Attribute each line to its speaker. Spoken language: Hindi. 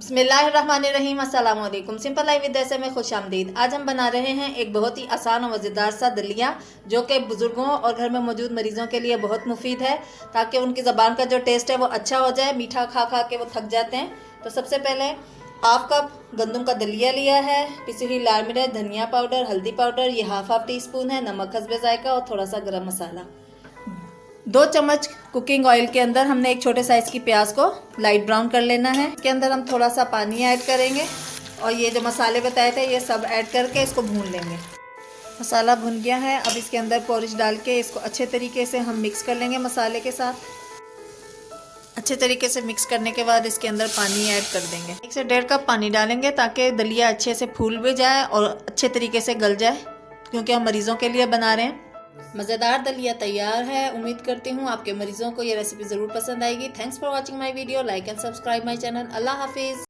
Speaker 1: बिस्मिल्लाहिर्रहमानिर्रहीम, अस्सलाम वालेकुम। सिंपल लाइफ विद ऐसे में खुश आमदीद। आज हम बना रहे हैं एक बहुत ही आसान और मज़ेदार सा दलिया, जो कि बुज़ुर्गों और घर में मौजूद मरीज़ों के लिए बहुत मुफीद है, ताकि उनकी ज़बान का जो टेस्ट है वो अच्छा हो जाए। मीठा खा खा के वो थक जाते हैं। तो सबसे पहले हाफ कप गंदम का दलिया लिया है, पिसी हुई लाल मिर्च, धनिया पाउडर, हल्दी पाउडर, ये हाफ टी स्पून है, नमक हस्बे जायका और थोड़ा सा गरम मसाला। 2 चम्मच कुकिंग ऑयल के अंदर हमने एक छोटे साइज़ की प्याज को लाइट ब्राउन कर लेना है। इसके अंदर हम थोड़ा सा पानी ऐड करेंगे और ये जो मसाले बताए थे ये सब ऐड करके इसको भून लेंगे। मसाला भुन गया है। अब इसके अंदर पोरिज डाल के इसको अच्छे तरीके से हम मिक्स कर लेंगे मसाले के साथ। अच्छे तरीके से मिक्स करने के बाद इसके अंदर पानी ऐड कर देंगे। 1 से 1.5 कप पानी डालेंगे ताकि दलिया अच्छे से फूल भी जाए और अच्छे तरीके से गल जाए, क्योंकि हम मरीज़ों के लिए बना रहे हैं। मज़ेदार दलिया तैयार है। उम्मीद करती हूँ आपके मरीज़ों को ये रेसिपी ज़रूर पसंद आएगी। Thanks for watching my video. Like and subscribe my channel. अल्लाह हाफिज़।